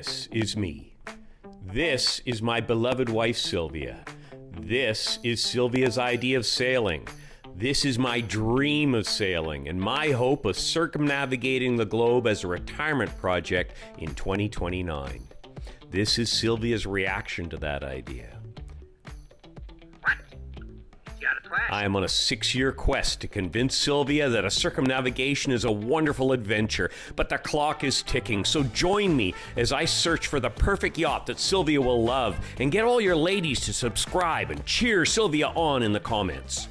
This is me. This is my beloved wife, Sylvia. This is Sylvia's idea of sailing. This is my dream of sailing and my hope of circumnavigating the globe as a retirement project in 2029. This is Sylvia's reaction to that idea. What? You got a quest? I am on a 6-year quest to convince Sylvia that a circumnavigation is a wonderful adventure, but the clock is ticking, so join me as I search for the perfect yacht that Sylvia will love, and get all your ladies to subscribe and cheer Sylvia on in the comments.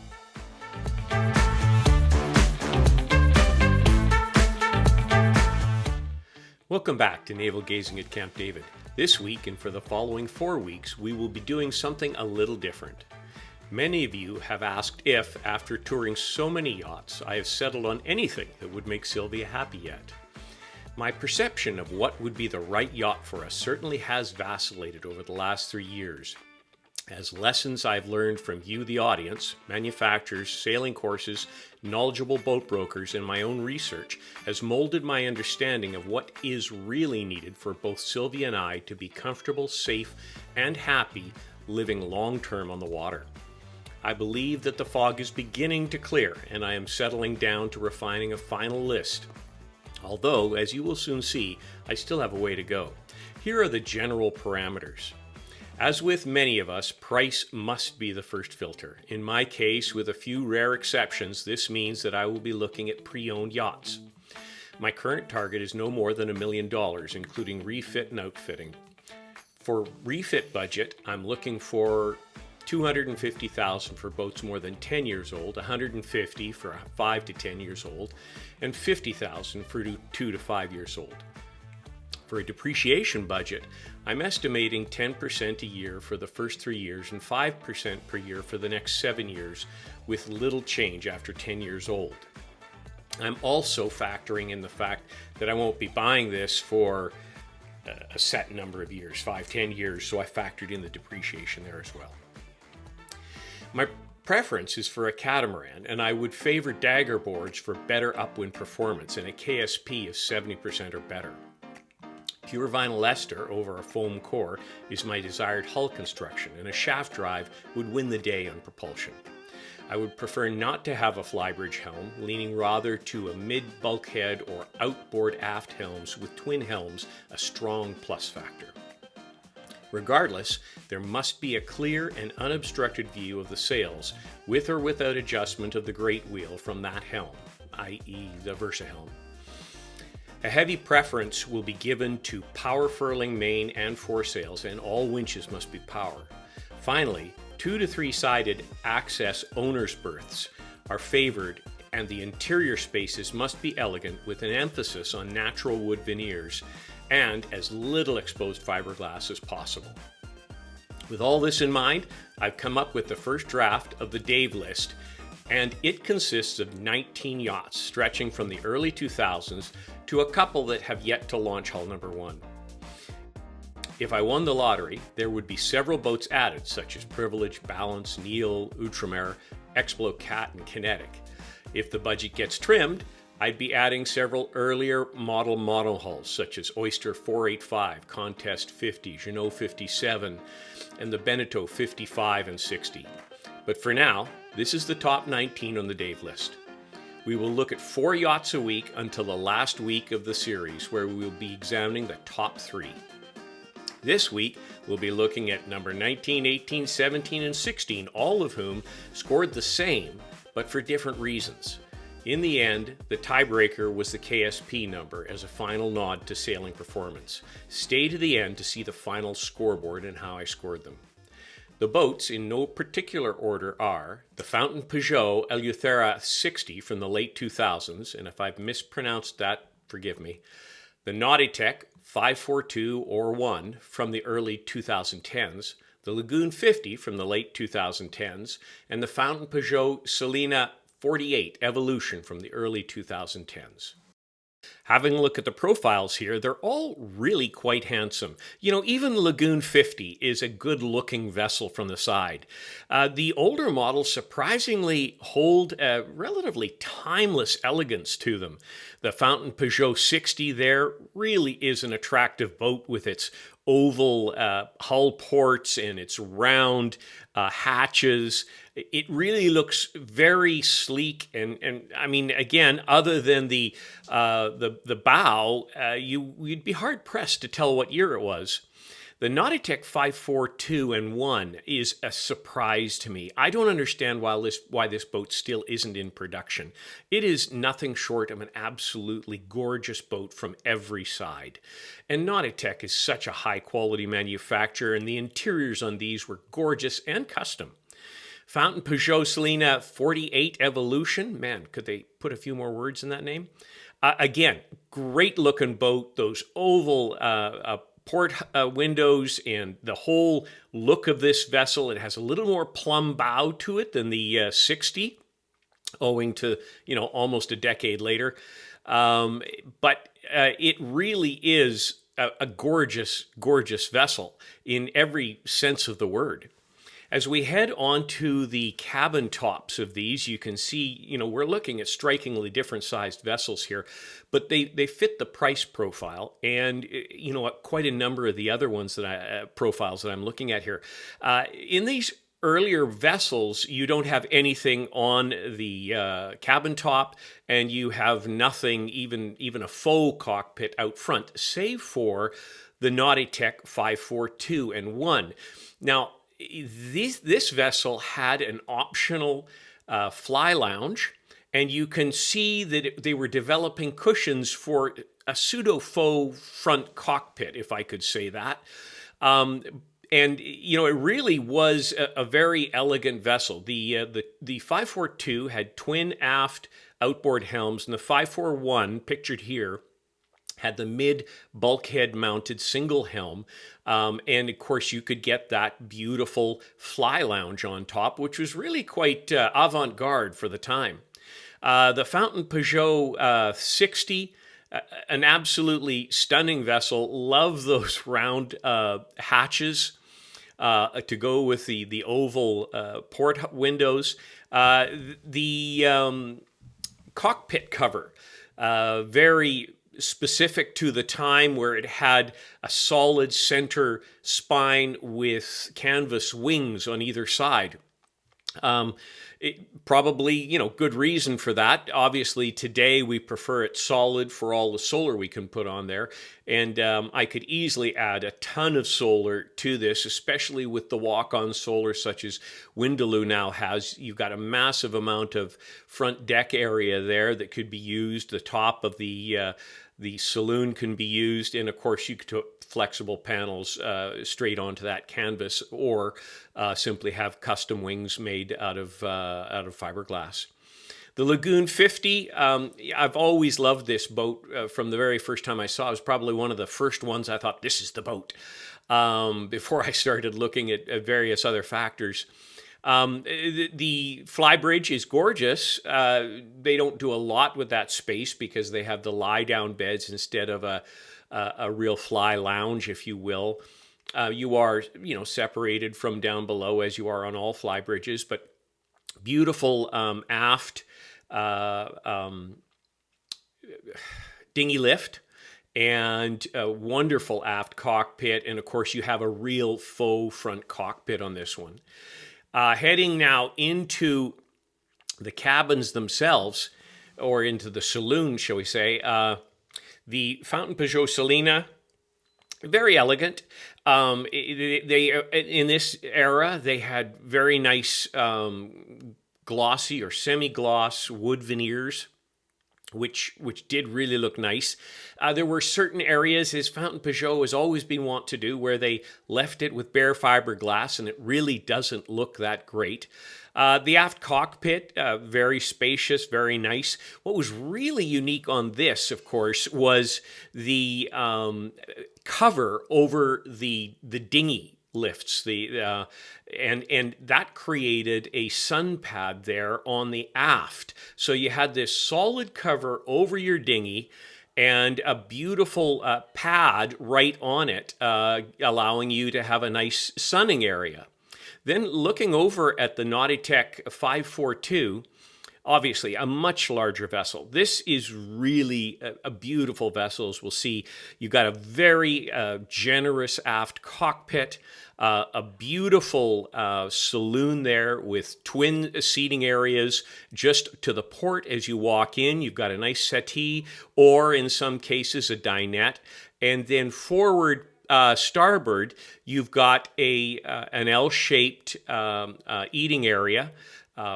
Welcome back to Naval Gazing at Camp David. This week and for the following 4 weeks, we will be doing something a little different. Many of you have asked if, after touring so many yachts, I have settled on anything that would make Sylvia happy yet. My perception of what would be the right yacht for us certainly has vacillated over the last 3 years, as lessons I've learned from you, the audience, manufacturers, sailing courses, knowledgeable boat brokers, and my own research has molded my understanding of what is really needed for both Sylvia and I to be comfortable, safe, and happy living long-term on the water. I believe that the fog is beginning to clear, and I am settling down to refining a final list. Although, as you will soon see, I still have a way to go. Here are the general parameters. As with many of us, price must be the first filter. In my case, with a few rare exceptions, this means that I will be looking at pre-owned yachts. My current target is no more than $1 million, including refit and outfitting. For refit budget, I'm looking for $250,000 for boats more than 10 years old, $150,000 for 5 to 10 years old, and $50,000 for 2 to 5 years old. For a depreciation budget, I'm estimating 10% a year for the first 3 years and 5% per year for the next 7 years, with little change after 10 years old. I'm also factoring in the fact that I won't be buying this for a set number of years, 5, 10 years, so I factored in the depreciation there as well. My preference is for a catamaran, and I would favor dagger boards for better upwind performance and a KSP of 70% or better. Pure vinyl ester over a foam core is my desired hull construction, and a shaft drive would win the day on propulsion. I would prefer not to have a flybridge helm, leaning rather to a mid-bulkhead or outboard aft helms with twin helms, a strong plus factor. Regardless, there must be a clear and unobstructed view of the sails, with or without adjustment of the great wheel from that helm, i.e. the Versa helm. A heavy preference will be given to power furling main and foresails, and all winches must be power. Finally, 2 to 3-sided access owner's berths are favored, and the interior spaces must be elegant with an emphasis on natural wood veneers and as little exposed fiberglass as possible. With all this in mind, I've come up with the first draft of the Dave list, and it consists of 19 yachts stretching from the early 2000s to a couple that have yet to launch hull number 1. If I won the lottery, there would be several boats added, such as Privilege, Balance, Neil, Outremer, Explo Cat, and Kinetic. If the budget gets trimmed, I'd be adding several earlier model hulls, such as Oyster 485, Contest 50, Jeanneau 57, and the Beneteau 55 and 60. But for now, this is the top 19 on the Dave list. We will look at 4 yachts a week until the last week of the series, where we will be examining the top 3. This week, we'll be looking at number 19, 18, 17, and 16, all of whom scored the same, but for different reasons. In the end, the tiebreaker was the KSP number as a final nod to sailing performance. Stay to the end to see the final scoreboard and how I scored them. The boats, in no particular order, are the Fountaine Pajot Eleuthera 60 from the late 2000s, and if I've mispronounced that, forgive me. The Nautitech 542 or 1 from the early 2010s, the Lagoon 50 from the late 2010s, and the Fountaine Pajot Selina 48 Evolution from the early 2010s. having a look at the profiles here, they're all really quite handsome. You know, even Lagoon 50 is a good looking vessel from the side. The older models surprisingly hold a relatively timeless elegance to them. The Fountaine Pajot 60 there really is an attractive boat with its oval hull ports and its round hatches. It really looks very sleek, and I mean, again, other than the bow, you'd be hard pressed to tell what year it was. The Nautitech 542 and 1 is a surprise to me. I don't understand why this boat still isn't in production. It is nothing short of an absolutely gorgeous boat from every side. And Nautitech is such a high-quality manufacturer, and the interiors on these were gorgeous and custom. Fountaine Pajot Selina 48 Evolution. Man, could they put a few more words in that name? Again, great looking boat. Those oval port windows and the whole look of this vessel. It has a little more plumb bow to it than the 60, owing to, you know, almost a decade later. But it really is a gorgeous, gorgeous vessel in every sense of the word. As we head onto the cabin tops of these, you can see, you know, we're looking at strikingly different sized vessels here, but they fit the price profile and, you know, quite a number of the other ones that profiles that I'm looking at here. In these earlier vessels, you don't have anything on the cabin top, and you have nothing, even a faux cockpit out front, save for the Nautitech 542 and 1. Now, this vessel had an optional fly lounge, and you can see that they were developing cushions for a pseudo-faux front cockpit, if I could say that. And, you know, it really was a very elegant vessel. The 542 had twin aft outboard helms, and the 541, pictured here, had the mid bulkhead mounted single helm. And of course, you could get that beautiful fly lounge on top, which was really quite avant-garde for the time. The Fountaine Pajot 60, an absolutely stunning vessel. Love those round hatches to go with the oval port windows. The cockpit cover, very specific to the time, where it had a solid center spine with canvas wings on either side. It probably, you know, good reason for that. Obviously, today we prefer it solid for all the solar we can put on there. And I could easily add a ton of solar to this, especially with the walk-on solar such as Windaloo now has. You've got a massive amount of front deck area there that could be used. The top of the saloon can be used, and of course you could put flexible panels straight onto that canvas, or simply have custom wings made out of fiberglass. The Lagoon 50, I've always loved this boat from the very first time I saw it. It was probably one of the first ones I thought, this is the boat, before I started looking at various other factors. The flybridge is gorgeous. They don't do a lot with that space because they have the lie-down beds instead of a real fly lounge, if you will. You are, you know, separated from down below as you are on all flybridges, but beautiful aft dinghy lift and a wonderful aft cockpit, and of course you have a real faux front cockpit on this one. Heading now into the cabins themselves, or into the saloon, shall we say, the Fountaine Pajot Selina, very elegant. They in this era, they had very nice glossy or semi-gloss wood veneers, which did really look nice. There were certain areas, as Fountaine Pajot has always been wont to do, where they left it with bare fiberglass, and it really doesn't look that great. The aft cockpit, very spacious, very nice. What was really unique on this, of course, was the cover over the dinghy lifts, and that created a sun pad there on the aft. So you had this solid cover over your dinghy, and a beautiful pad right on it, allowing you to have a nice sunning area. Then looking over at the Nautitech 542, obviously a much larger vessel. This is really a beautiful vessel, as we'll see. You've got a very generous aft cockpit, a beautiful saloon there with twin seating areas just to the port as you walk in. You've got a nice settee, or in some cases a dinette. And then forward starboard, you've got an L-shaped eating area,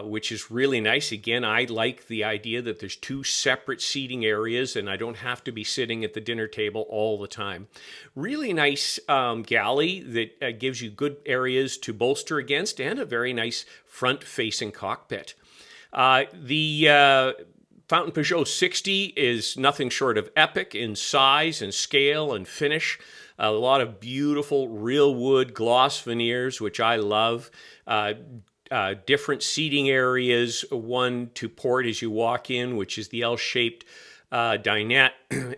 which is really nice. Again, I like the idea that there's two separate seating areas and I don't have to be sitting at the dinner table all the time. Really nice galley that gives you good areas to bolster against, and a very nice front-facing cockpit. The Fountaine Pajot 60 is nothing short of epic in size and scale and finish. A lot of beautiful real wood gloss veneers, which I love. Different seating areas, one to port as you walk in, which is the L-shaped dinette,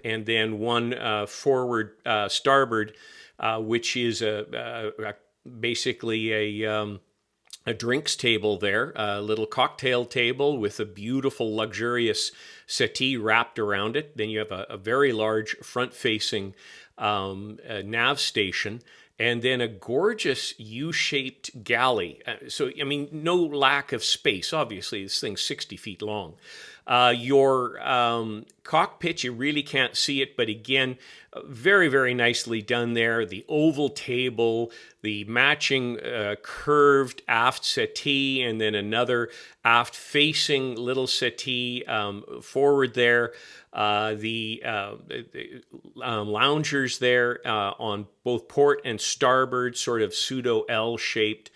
and then one forward starboard, which is basically a drinks table there, a little cocktail table with a beautiful luxurious settee wrapped around it. Then you have a very large front-facing nav station, and then a gorgeous U-shaped galley. So, I mean, no lack of space. Obviously, this thing's 60 feet long. Your cockpit, you really can't see it, but again, very, very nicely done there. The oval table, the matching curved aft settee, and then another aft-facing little settee forward there. The loungers there on both port and starboard, sort of pseudo L-shaped.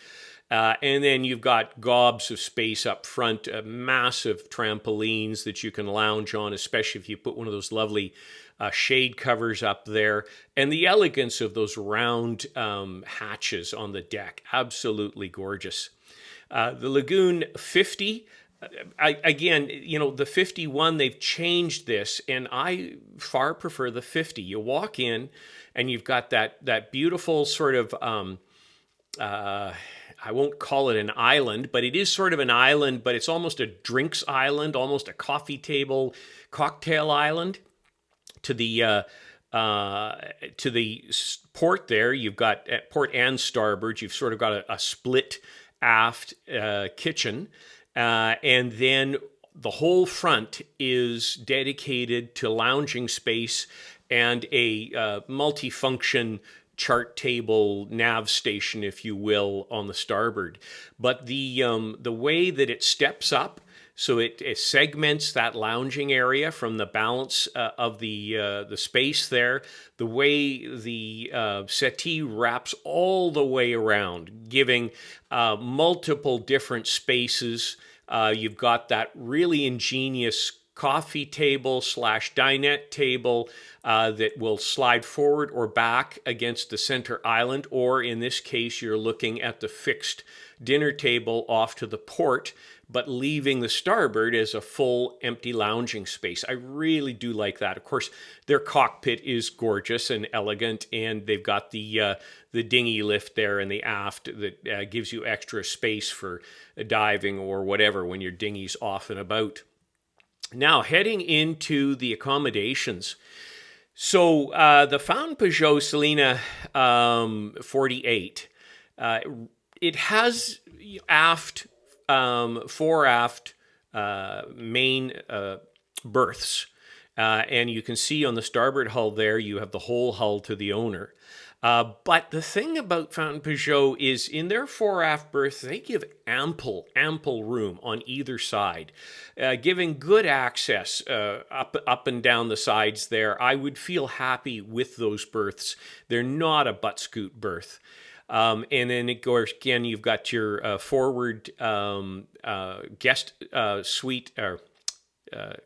And then you've got gobs of space up front, massive trampolines that you can lounge on, especially if you put one of those lovely shade covers up there. And the elegance of those round hatches on the deck, absolutely gorgeous. The Lagoon 50, again, you know, the 51, they've changed this, and I far prefer the 50. You walk in, and you've got that beautiful sort of, I won't call it an island, but it is sort of an island, but it's almost a drinks island, almost a coffee table, cocktail island. To the port there, you've got at port and starboard, you've sort of got a split aft kitchen. And then the whole front is dedicated to lounging space and a multifunction chart table nav station, if you will, on the starboard. But the way that it steps up, so it segments that lounging area from the balance of the space there. The way the settee wraps all the way around, giving multiple different spaces. You've got that really ingenious coffee table / dinette table that will slide forward or back against the center island, or in this case, you're looking at the fixed dinner table off to the port, but leaving the starboard as a full empty lounging space. I really do like that. Of course, their cockpit is gorgeous and elegant, and they've got the dinghy lift there in the aft that gives you extra space for diving or whatever when your dinghy's off and about. Now, heading into the accommodations. So the Fountaine Pajot Selena 48, it has four aft main berths. And you can see on the starboard hull there, you have the whole hull to the owner. But the thing about Fountaine Pajot is in their fore aft berths, they give ample room on either side, giving good access up and down the sides there. I would feel happy with those berths. They're not a butt scoot berth. And then it goes again, you've got your forward guest suite or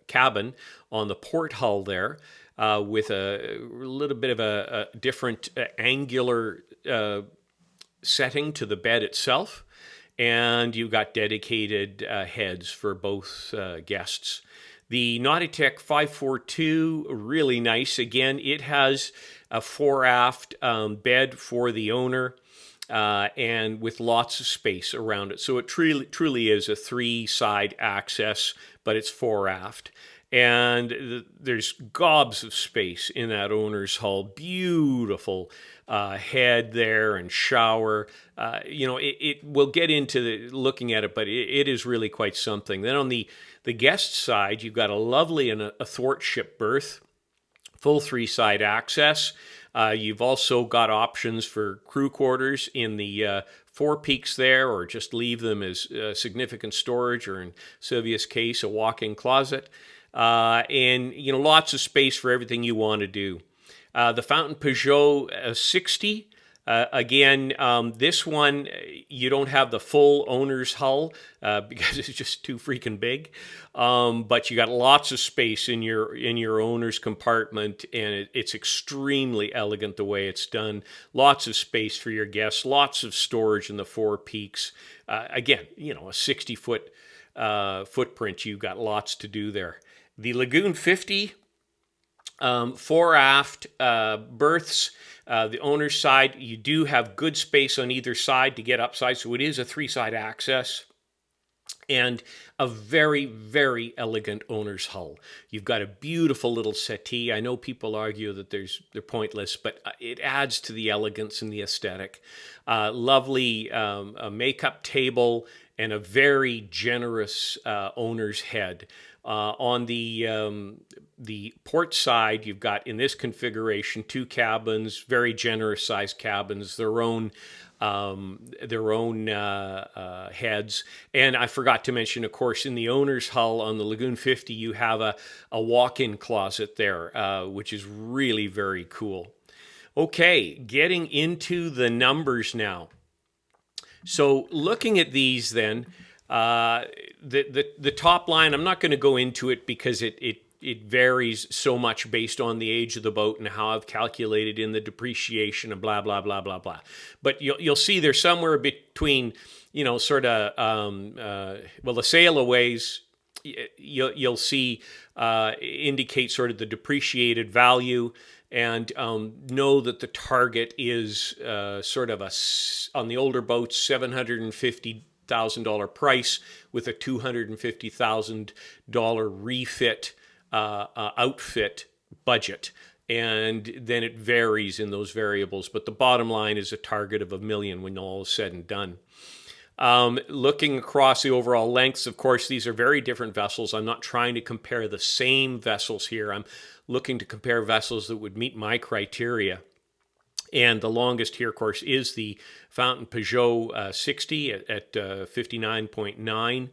cabin on the port hull there. With a little bit of a different angular setting to the bed itself. And you've got dedicated heads for both guests. The Nautitech 542, really nice. Again, it has a fore-aft bed for the owner and with lots of space around it. So it truly is a three-side access, but it's fore-aft. And there's gobs of space in that owner's hull. Beautiful head there and shower. It we'll get into looking at it, but it is really quite something. Then on the guest side, you've got a lovely and a thwartship berth, full three-side access. You've also got options for crew quarters in the forepeaks there, or just leave them as significant storage, or in Sylvia's case, a walk-in closet. And lots of space for everything you want to do. The Fountaine Pajot 60. Again, this one, you don't have the full owner's hull because it's just too freaking big. But you got lots of space in your owner's compartment, and it's extremely elegant the way it's done. Lots of space for your guests, lots of storage in the forepeaks. Again, a 60-foot footprint. You've got lots to do there. The Lagoon 50, fore-aft berths. The owner's side, you do have good space on either side to get upside, so it is a three-side access. And a very, very elegant owner's hull. You've got a beautiful little settee. I know people argue that they're pointless, but it adds to the elegance and the aesthetic. Lovely makeup table and a very generous owner's head. On the port side, you've got, in this configuration, 2 cabins, very generous sized cabins, their own heads. And I forgot to mention, of course, in the owner's hull on the Lagoon 50, you have a walk-in closet there, which is really very cool. Okay, getting into the numbers now. So looking at these then, the top line, I'm not going to go into it because it varies so much based on the age of the boat and how I've calculated in the depreciation and blah, blah, blah, blah, blah. But you'll see they're somewhere between, sort of, the sail-aways, you'll see indicate sort of the depreciated value, and know that the target is sort of on the older boats, $750,000 price with a $250,000 refit outfit budget, and then it varies in those variables, but the bottom line is a target of $1 million when all is said and done. Looking across the overall lengths, of course, these are very different vessels. I'm not trying to compare the same vessels here. I'm looking to compare vessels that would meet my criteria. And the longest here, of course, is the Fountaine Pajot 60 at 59.9.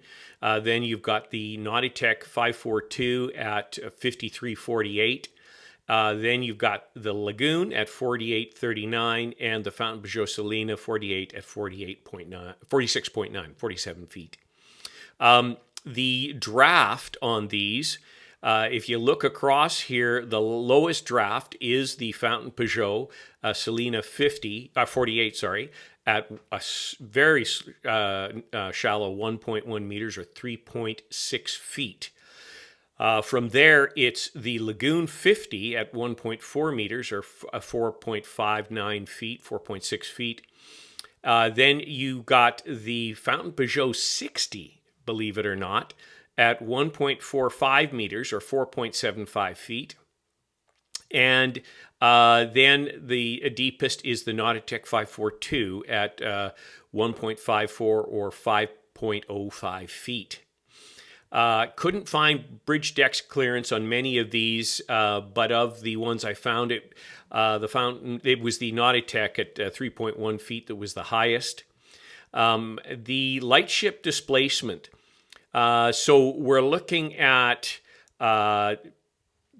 Then you've got the Nautitech 542 at 53.48. Then you've got the Lagoon at 48.39 and the Fountaine Pajot Selina 48 at 46.9, 47 feet. The draft on these, if you look across here, the lowest draft is the Fountaine Pajot Selina 48, at a very shallow 1.1 meters or 3.6 feet. From there, it's the Lagoon 50 at 1.4 meters or 4.59 feet, 4.6 feet. Then you got the Fountaine Pajot 60, believe it or not, at 1.45 meters or 4.75 feet. And then the deepest is the Nautitech 542 at 1.54 or 5.05 feet. Couldn't find bridge decks clearance on many of these, but of the ones I found, it was the Nautitech at 3.1 feet that was the highest. The lightship displacement. So we're looking at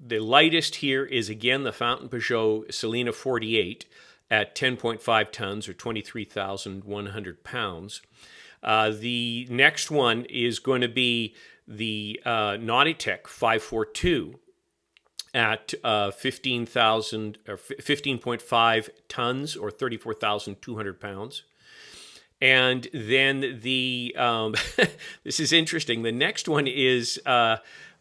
the lightest here is, again, the Fountaine Pajot Selina 48 at 10.5 tons or 23,100 pounds. The next one is going to be the Nautitech 542 at 15.5 tons or 34,200 pounds. And then the this is interesting. The next one is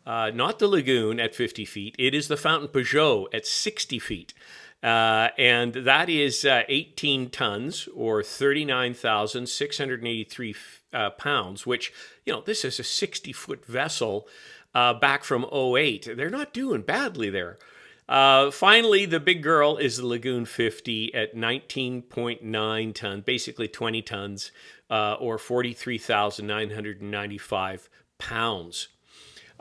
not the Lagoon at 50 feet. It is the Fountaine Pajot at 60 feet. And that is 18 tons or 39,683 pounds, which, this is a 60-foot vessel back from '08. They're not doing badly there. Finally, the big girl is the Lagoon 50 at 19.9 tons, basically 20 tons, or 43,995 pounds.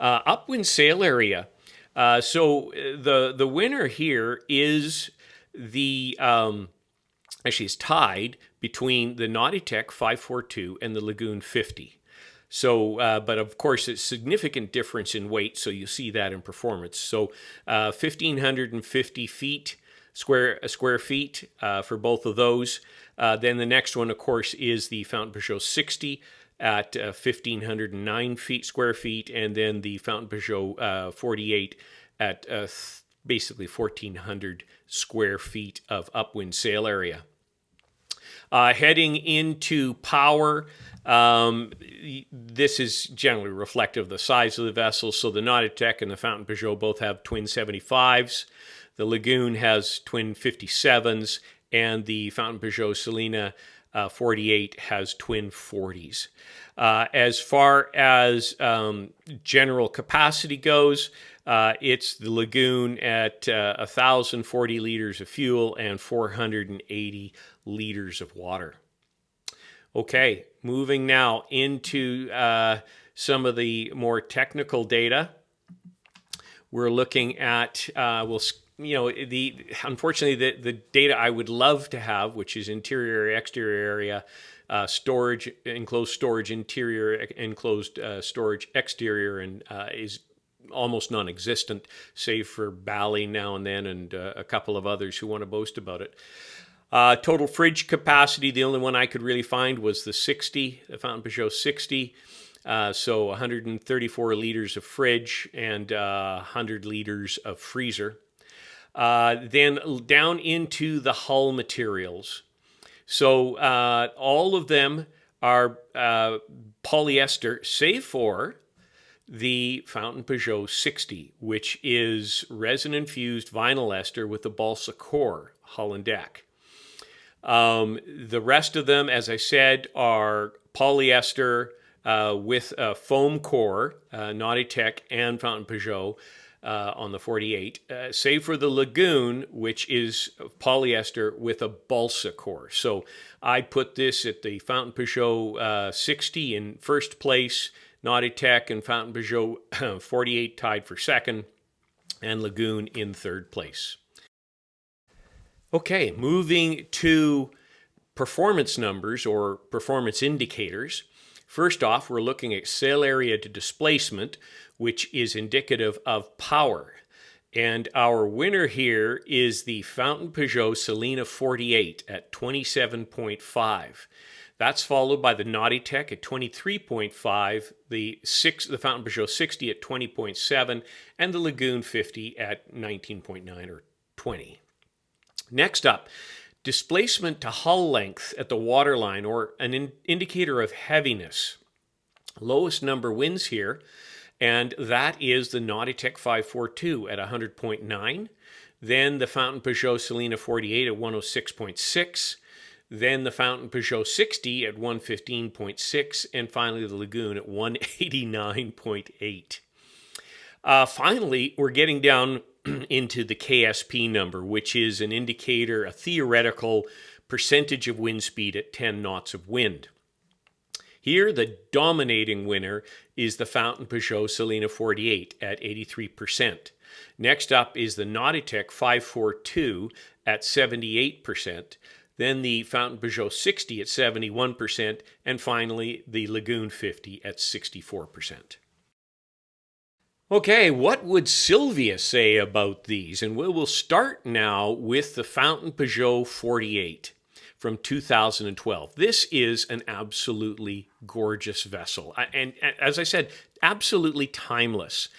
Upwind sail area. So the winner here is the actually is tied between the Nautitech 542 and the Lagoon 50. So, but of course, it's a significant difference in weight, so you see that in performance. So, 1,550 feet square feet for both of those. Then the next one, of course, is the Fountaine Pajot 60 at 1,509 square feet, and then the Fountaine Pajot 48 at basically 1,400 square feet of upwind sail area. Heading into power, this is generally reflective of the size of the vessel. So the Nautitech and the Fountaine Pajot both have twin 75s. The Lagoon has twin 57s, and the Fountaine Pajot Selina 48 has twin 40s. As far as general capacity goes, it's the Lagoon at 1,040 liters of fuel and 480 liters of water. Okay, moving now into some of the more technical data. We're looking at, unfortunately, the data I would love to have, which is interior, exterior area, storage, enclosed storage, interior, enclosed storage, exterior, and is almost non-existent, save for Bally now and then and a couple of others who want to boast about it. Total fridge capacity, the only one I could really find was the 60, the Fountaine Pajot 60. So 134 liters of fridge and 100 liters of freezer. Then down into the hull materials. So all of them are polyester, save for the Fountaine Pajot 60, which is resin-infused vinyl ester with a balsa core hull and deck. The rest of them, as I said, are polyester with a foam core, Nautitech and Fountaine Pajot on the 48, save for the Lagoon, which is polyester with a balsa core. So I put this at the Fountaine Pajot 60 in first place, Nautitech and Fountaine Pajot 48 tied for second, and Lagoon in third place. Okay, moving to performance numbers or performance indicators. First off, we're looking at sail area to displacement, which is indicative of power. And our winner here is the Fountaine Pajot Selina 48 at 27.5. That's followed by the Nautitech at 23.5, the Fountaine Pajot 60 at 20.7, and the Lagoon 50 at 19.9 or 20. Next up, displacement to hull length at the waterline, or an indicator of heaviness. Lowest number wins here, and that is the Nautitech 542 at 100.9, then the Fountaine Pajot Selina 48 at 106.6, then the Fountaine Pajot 60 at 115.6, and finally the Lagoon at 189.8. Finally, we're getting down into the KSP number, which is an indicator, a theoretical percentage of wind speed at 10 knots of wind. Here, the dominating winner is the Fountaine Pajot Selina 48 at 83%. Next up is the Nautitech 542 at 78%. Then the Fountaine Pajot 60 at 71%. And finally, the Lagoon 50 at 64%. Okay, what would Sylvia say about these? And we'll start now with the Fountaine Pajot 48 from 2012. This is an absolutely gorgeous vessel. And as I said, absolutely timeless.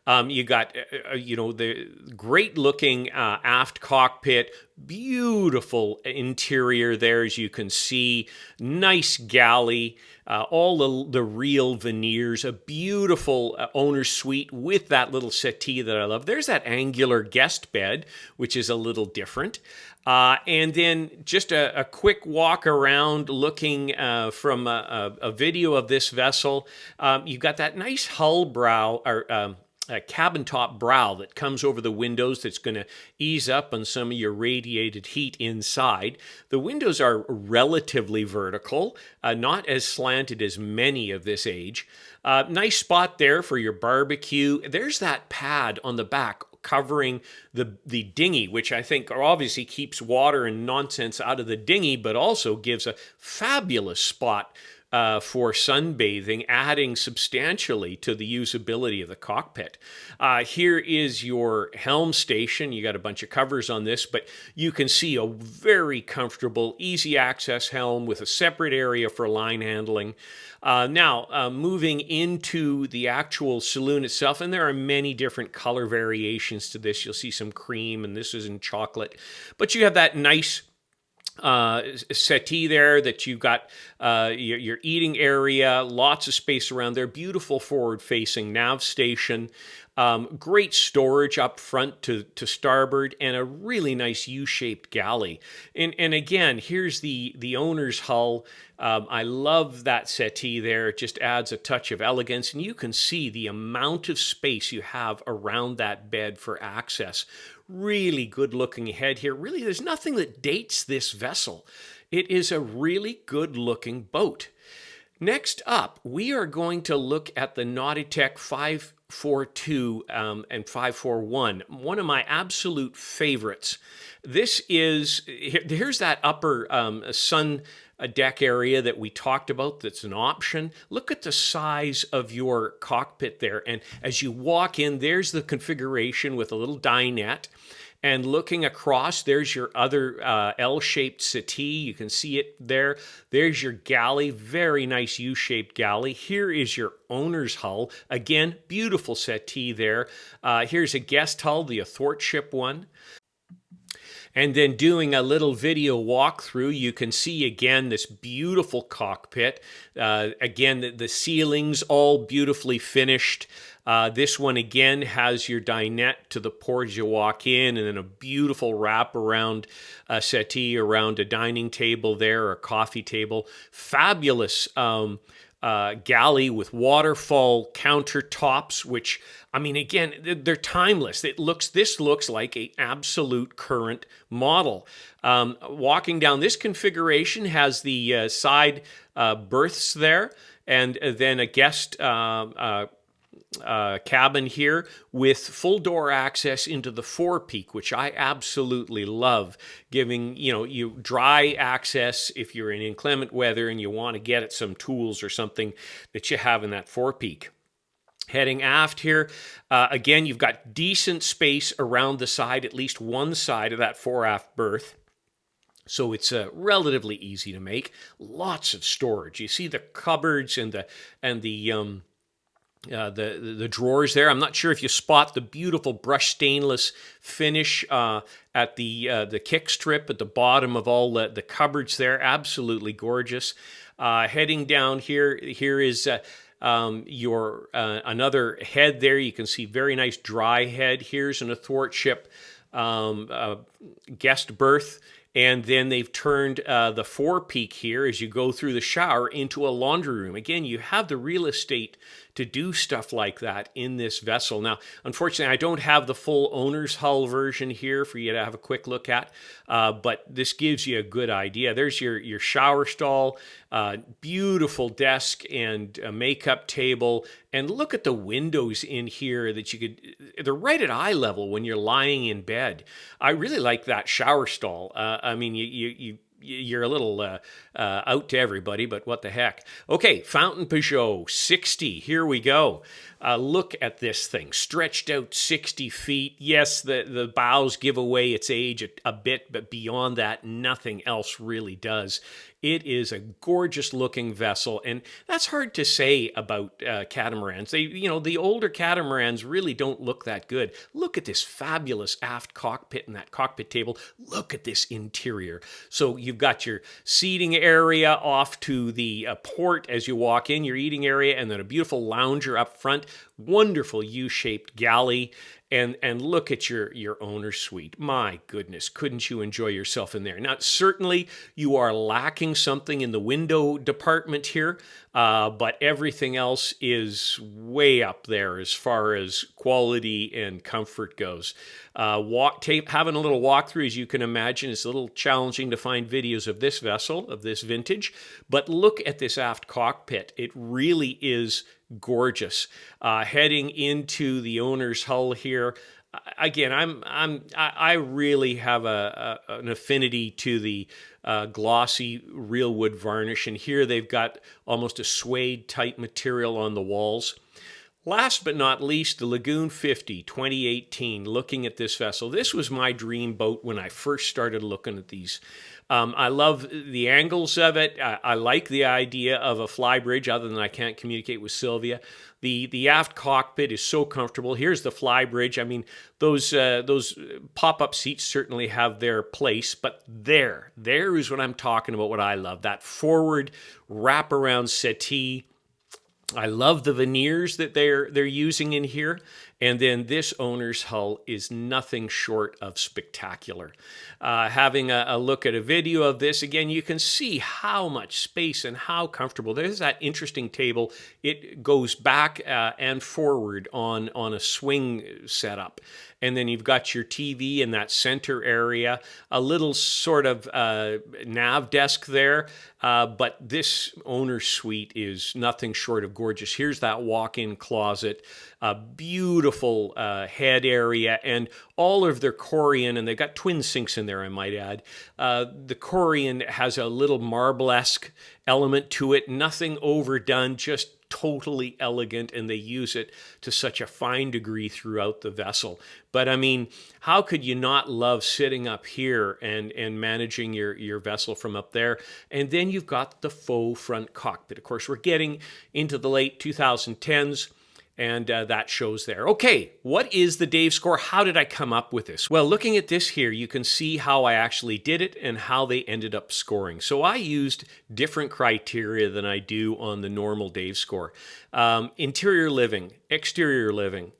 You got, the great looking aft cockpit, beautiful interior there, as you can see, nice galley, all the real veneers, a beautiful owner's suite with that little settee that I love. There's that angular guest bed, which is a little different. And then just a quick walk around looking from a video of this vessel. You've got that nice hull brow, or cabin top brow that comes over the windows that's going to ease up on some of your radiated heat inside. The windows are relatively vertical, not as slanted as many of this age. Nice spot there for your barbecue. There's that pad on the back covering the dinghy, which I think obviously keeps water and nonsense out of the dinghy, but also gives a fabulous spot for sunbathing, adding substantially to the usability of the cockpit. Here is your helm station. You got a bunch of covers on this, but you can see a very comfortable, easy access helm with a separate area for line handling. Now, moving into the actual saloon itself, and there are many different color variations to this. You'll see some cream, and this is in chocolate. But you have that nice settee there that you've got your eating area, lots of space around there, beautiful forward-facing nav station, great storage up front to starboard, and a really nice U-shaped galley. And again, here's the owner's hull. I love that settee there. It just adds a touch of elegance, and you can see the amount of space you have around that bed for access. Really good looking head here. Really, there's nothing that dates this vessel. It is a really good looking boat. Next up, we are going to look at the Nautitech 542 and 541, one of my absolute favorites. This is, here's that upper sun deck area that we talked about that's an option. Look at the size of your cockpit there. And as you walk in, there's the configuration with a little dinette. And looking across, there's your other L-shaped settee. You can see it there. There's your galley, very nice U-shaped galley. Here is your owner's hull. Again, beautiful settee there. Here's a guest hull, the athwartship one. And then doing a little video walkthrough, you can see again this beautiful cockpit. Again, the ceilings all beautifully finished. This one again has your dinette to the port as you walk in, and then a beautiful wraparound settee around a dining table there, or a coffee table. Fabulous galley with waterfall countertops, which, I mean, again, they're timeless. This looks like an absolute current model. Walking down this configuration has the side berths there, and then a guest cabin here with full door access into the forepeak, which I absolutely love, giving you dry access if you're in inclement weather and you want to get at some tools or something that you have in that forepeak. Heading aft here, again, you've got decent space around the side, at least one side of that fore-aft berth. So it's relatively easy to make. Lots of storage. You see the cupboards and the drawers there. I'm not sure if you spot the beautiful brushed stainless finish at the kick strip at the bottom of all the cupboards there. Absolutely gorgeous. Heading down here is your another head there. You can see very nice dry head. Here's an athwartship guest berth. And then they've turned the forepeak here as you go through the shower into a laundry room. Again, you have the real estate to do stuff like that in this vessel. Now, unfortunately, I don't have the full owner's hull version here for you to have a quick look at, but this gives you a good idea. There's your shower stall, beautiful desk and a makeup table, and look at the windows in here that they're right at eye level when you're lying in bed. I really like that shower stall. I mean, you're a little out to everybody, but what the heck. Okay, Fountaine Pajot 60, here we go. Look at this thing, stretched out 60 feet. Yes, the bows give away its age a bit, but beyond that, nothing else really does. It is a gorgeous looking vessel, and that's hard to say about catamarans. The older catamarans really don't look that good. Look at this fabulous aft cockpit and that cockpit table. Look at this interior. So you've got your seating area off to the port as you walk in, your eating area, and then a beautiful lounger up front. Wonderful U-shaped galley. And look at your owner's suite. My goodness, couldn't you enjoy yourself in there? Now, certainly you are lacking something in the window department here, but everything else is way up there as far as quality and comfort goes. Having a little walkthrough, as you can imagine, is a little challenging to find videos of this vessel, of this vintage, but look at this aft cockpit. It really is gorgeous. Heading into the owner's hull here, again, I really have an affinity to the glossy real wood varnish, and here they've got almost a suede type material on the walls. Last but not least, the Lagoon 50 2018. Looking at this vessel, this was my dream boat when I first started looking at these. I love the angles of it. I like the idea of a flybridge, other than I can't communicate with Sylvia. The aft cockpit is so comfortable. Here's the flybridge. I mean, those pop-up seats certainly have their place, but there is what I'm talking about, what I love. That forward wraparound settee. I love the veneers that they're using in here. And then this owner's hull is nothing short of spectacular. Having a look at a video of this, again, you can see how much space and how comfortable. There's that interesting table. It goes back and forward on a swing setup. And then you've got your TV in that center area, a little sort of nav desk there. But this owner's suite is nothing short of gorgeous. Here's that walk-in closet, a beautiful head area, and all of their Corian, and they've got twin sinks in there, I might add. The Corian has a little marble-esque element to it, nothing overdone, just totally elegant, and they use it to such a fine degree throughout the vessel. But I mean, how could you not love sitting up here and managing your vessel from up there? And then you've got the faux front cockpit. Of course, we're getting into the late 2010s. And that shows there. Okay, what is the Dave score? How did I come up with this? Well, looking at this here, you can see how I actually did it and how they ended up scoring. So I used different criteria than I do on the normal Dave score. Interior living, exterior living.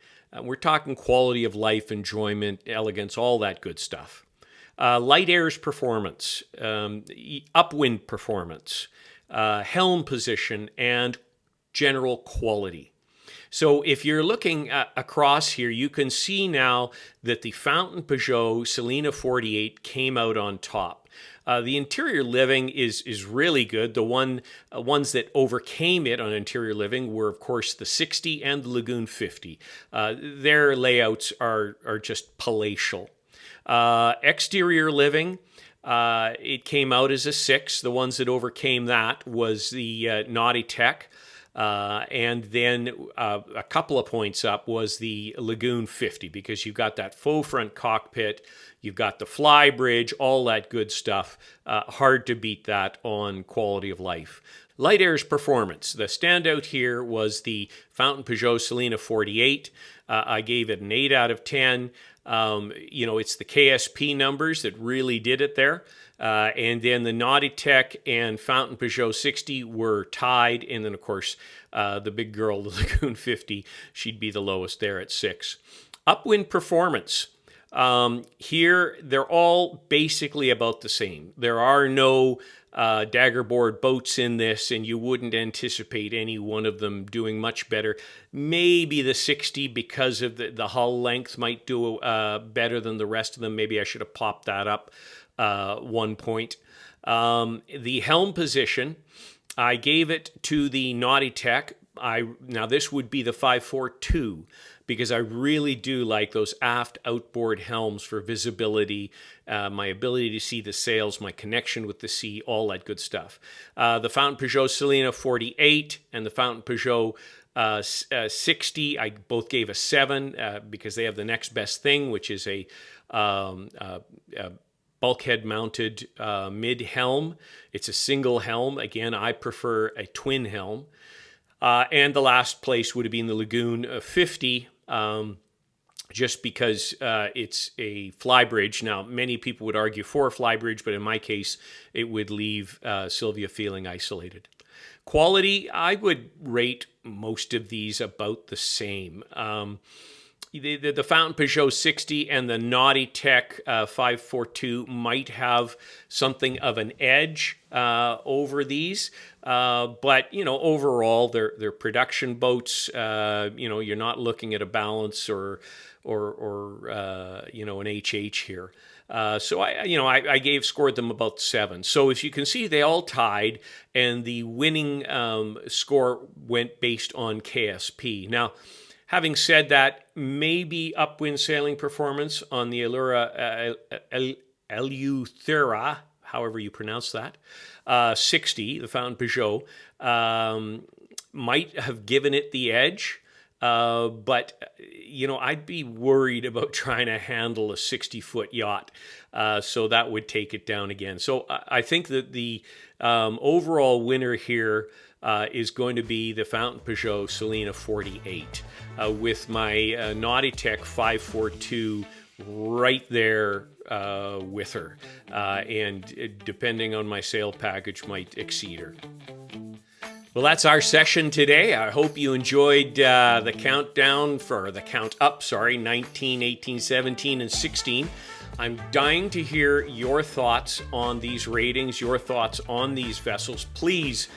We're talking quality of life, enjoyment, elegance, all that good stuff. Light airs performance, upwind performance, helm position, and general quality. So if you're looking across here, you can see now that the Fountaine Pajot Selena 48 came out on top. The interior living is really good. The ones that overcame it on interior living were, of course, the 60 and the Lagoon 50. Their layouts are just palatial. Exterior living, it came out as a 6. The ones that overcame that was the Nautitech. And then a couple of points up was the Lagoon 50, because you've got that faux front cockpit, you've got the fly bridge, all that good stuff. Hard to beat that on quality of life. Light airs performance. The standout here was the Fountaine Pajot Selena 48. I gave it an 8 out of 10. It's the KSP numbers that really did it there. And then the Nautitech and Fountaine Pajot 60 were tied. And then, of course, the big girl, the Lagoon 50, she'd be the lowest there at 6. Upwind performance. Here, they're all basically about the same. There are no daggerboard boats in this, and you wouldn't anticipate any one of them doing much better. Maybe the 60, because of the hull length, might do better than the rest of them. Maybe I should have popped that up 1 point. The helm position, I gave it to the Nautitech. Now this would be the 542, because I really do like those aft outboard helms for visibility, my ability to see the sails, my connection with the sea, all that good stuff. The Fountaine Pajot Selena 48 and the Fountaine Pajot 60, I both gave a 7 because they have the next best thing, which is a bulkhead mounted mid helm. It's a single helm. Again, I prefer a twin helm. And the last place would have been the Lagoon 50, just because it's a flybridge. Now, many people would argue for a flybridge, but in my case, it would leave Sylvia feeling isolated. Quality, I would rate most of these about the same. The Fountaine Pajot 60 and the Nautitech 542 might have something of an edge over these, but overall they're production boats. You're not looking at a balance or an HH here. So I scored them about 7. So as you can see, they all tied, and the winning score went based on KSP. Now, having said that, maybe upwind sailing performance on the Allura Eleuthera, however you pronounce that, 60, the Fountaine Pajot, might have given it the edge. But I'd be worried about trying to handle a 60-foot yacht. So that would take it down again. So I think that the overall winner here is going to be the Fountaine Pajot Selena 48, with my Nautitech 542 right there with her. And depending on my sail package, might exceed her. Well, that's our session today. I hope you enjoyed the countdown for the count up, 19, 18, 17, and 16. I'm dying to hear your thoughts on these ratings, your thoughts on these vessels. Please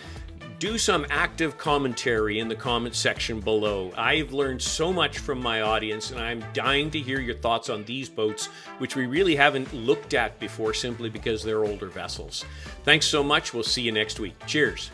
do some active commentary in the comment section below. I've learned so much from my audience, and I'm dying to hear your thoughts on these boats, which we really haven't looked at before simply because they're older vessels. Thanks so much. We'll see you next week. Cheers.